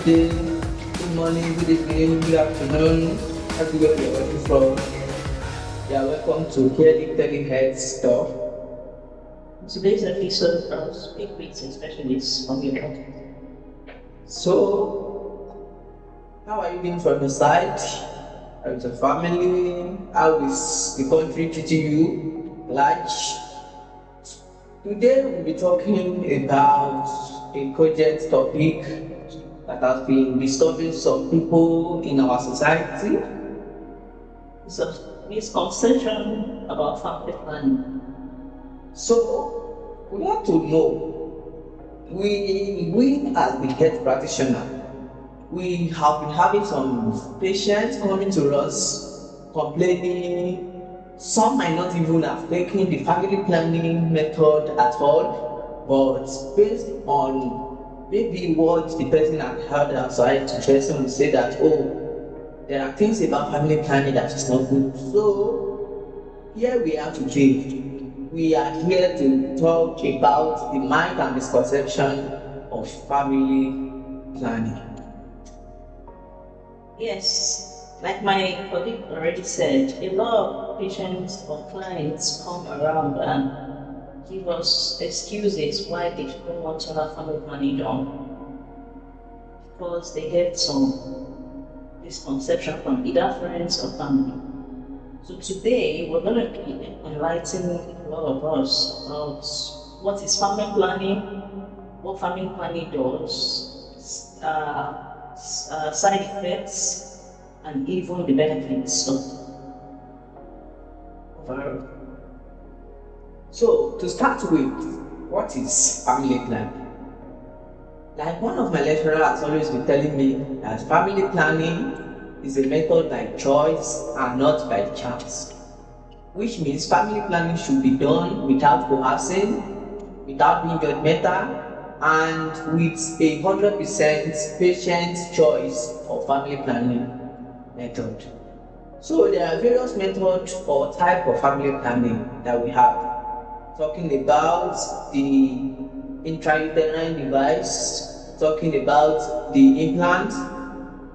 good day, good morning, good evening, good afternoon, everywhere you're watching from. Yeah, welcome to CareLink Telehealth stuff. Today's episode of Speak with a Specialist on your health. So, how are you doing from your side? How is your family? How is the country treating you? Large. Today we'll be talking about a cogent topic that has been disturbing some people in our society. It's a misconception about family planning. So, we want to know, we as the health practitioner, we have been having some patients coming to us complaining. Some might not even have taken the family planning method at all, but based on maybe what the person had heard outside, the person will say that, oh, there are things about family planning that is not good. So here we are today. We are here to talk about the myth and misconception of family planning. Yes, like my colleague already said, a lot of patients or clients come around and give us excuses why they don't want to have family planning done. Because they get some misconception from either friends or family. So today we're going to be enlightening a lot of us about what is family planning, what family planning does, side effects, and even the benefits of our. So to start with, what is family planning? Like one of my lecturers has always been telling me that family planning is a method by choice and not by chance. Which means family planning should be done without coercing, without being judgmental, and with 100% patient choice of family planning method. So there are various methods or type of family planning that we have. Talking about the intrauterine device, talking about the implant,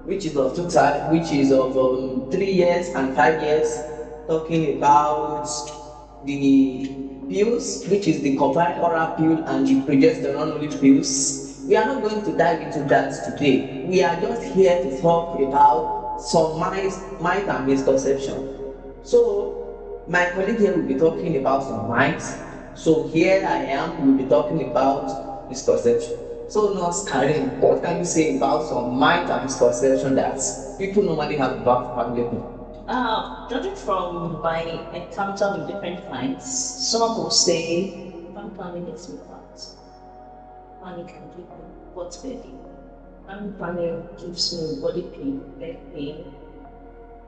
which is of two types, which is of 3 years and 5 years. Talking about the pills, which is the combined oral pill and the progesterone only pills. We are not going to dive into that today. We are just here to talk about some myth and misconception. So my colleague here will be talking about some myths. So here I am, we'll be talking about misconception. So Nurse Karen, what can you say about some myth and misconception that people normally have about family planning? Judging from my encounter with different clients, some will say family planning makes me fat. Planning can give me butt belly. Family planning gives me body pain, leg pain.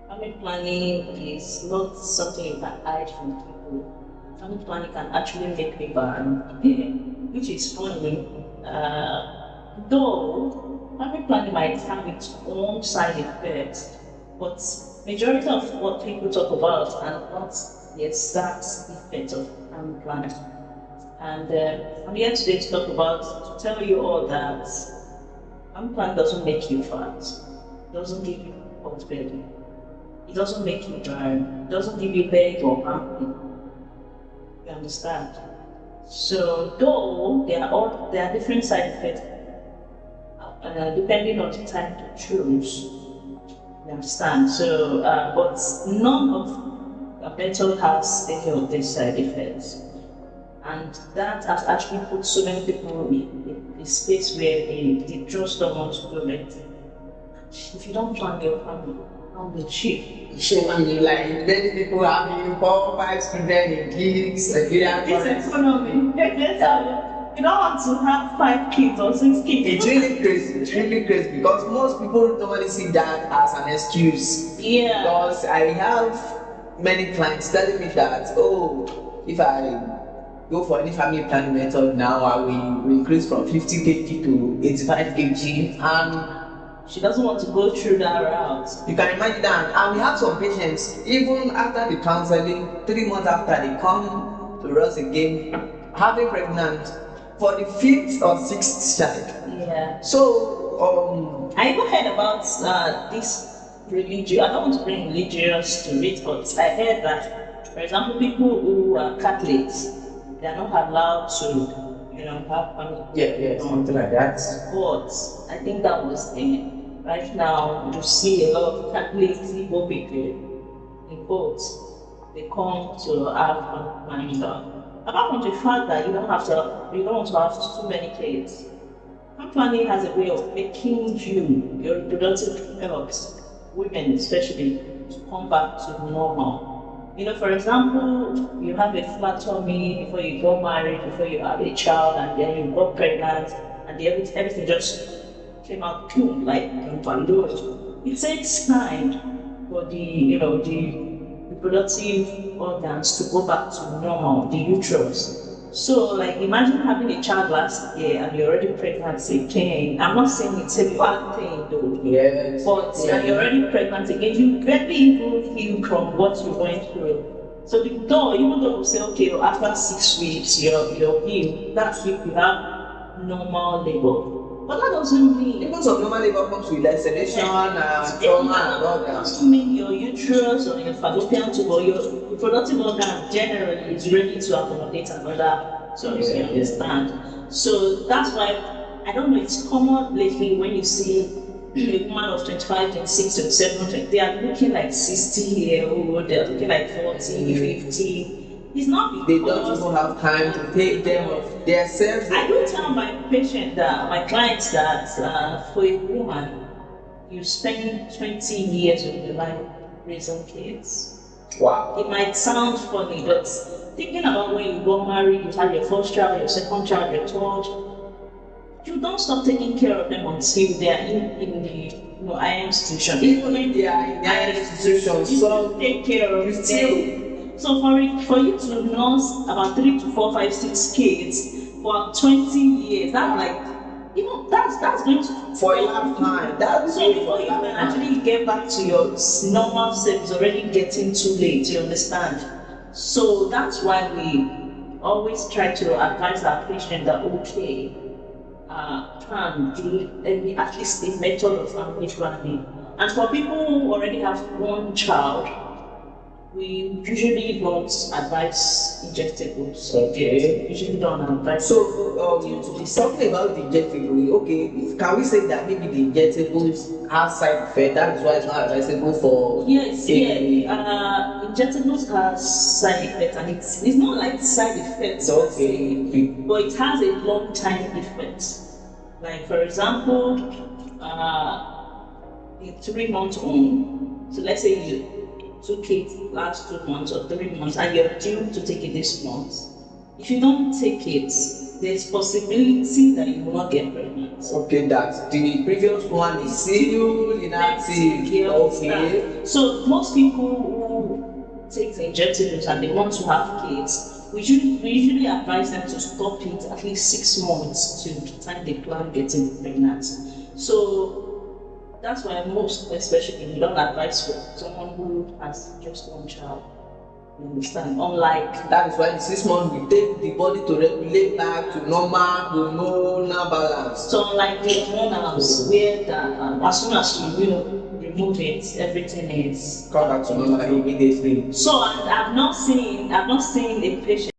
Family planning is not something you can hide from people. Family planning can actually make me barren, which is funny. Though family planning might have its own side effects, but majority of what people talk about are not the exact effect of family planning. And I'm here today to talk about, to tell you all that family planning doesn't make you fat, it doesn't give you hot belly, it doesn't make you dry, it doesn't give you leg or arm pain. You understand? So though there are different side effects depending on the time to choose. You understand? So but none of the method has any of these side effects. And that has actually put so many people in a space where they just don't want to do it. If you don't plan your family, how will cheap? Like many people having 4, 5 children in gigs, This economy. You don't want to have 5 kids or 6 kids. It's really crazy because most people normally see that as an excuse. Yeah. Because I have many clients telling me that, oh, if I go for any family planning method now, I will increase from 50 kg to 85 kg, and she doesn't want to go through that route. You can imagine that. And we have some patients, even after the counseling, 3 months after they come to us again, having pregnant for the 5th or 6th child. Yeah. So I even heard about this religion. I don't want to bring religious to it, but I heard that, for example, people who are Catholics, they are not allowed to, have family. Yeah, something like that. But I think that was the right now you see a lot of Catholics, Igbo people in quotes. They come to have family planning. Apart from the fact that you don't want to have too many kids. Family planning has a way of making your reproductive health, women especially, to come back to normal. For example, you have a flat tummy before you got married, before you have a child, and then you got pregnant, and everything just came out pure, like a balloon. It takes time for the reproductive organs to go back to normal, the uterus. So, like, imagine having a child last year and you're already pregnant again. I'm not saying it's a bad thing though. Yes. But and you're already pregnant again, you barely even heal from what you went through. So even though we say, okay, after 6 weeks you're healed, that's if you have normal labor. But that doesn't mean Even some normal labor comes with laceration and trauma and all that. doesn't mean your uterus or your fallopian tube or your reproductive organ generally is ready to accommodate another. So you understand. So that's why I don't know. It's common lately when you see a woman of 25, 26, 27, they are looking like 60-year-old. They are looking like 40, 50. It's not because they don't even have time to take them of themselves. I do tell my my clients that for a woman, you spend 20 years of your life raising kids. Wow. It might sound funny, but thinking about when you got married, you had your first child, your second child, your third, you don't stop taking care of them until they are in the higher institution. Even if they are in higher institutions, so take care of them. So for you to nurse about 3 to 4, 5, 6 kids for 20 years, that's like, that's going to for a lifetime. So before you can actually get back to your normal self, it's already getting too late. You understand? So that's why we always try to advise our patient that okay, plan at least a method of family planning. And for people who already have one child, we usually don't advise injectables. Okay. We usually don't advise. So, talking about the injectable, okay, can we say that maybe the injectables have side effects? That is why it's not advisable for. Yes, injectables have side effects, and it's not like side effects. Okay. But it has a long time effect. Like for example, in 3 months on. So let's say you took it last 2 months or 3 months and you're due to take it this month. If you don't take it, there's possibility that you will not get pregnant. Okay, that the previous one is still inactive. Okay. So most people who take the injectables and they want to have kids, we usually advise them to stop it at least 6 months to the time they plan getting pregnant. So that's why most, especially, we don't advise for someone who has just one child. You understand? Unlike that is why the 6 months will take the body to regulate back to normal hormonal balance. So unlike the hormones, where that as soon as you remove it, everything is come back to normal immediately. So I've not seen a patient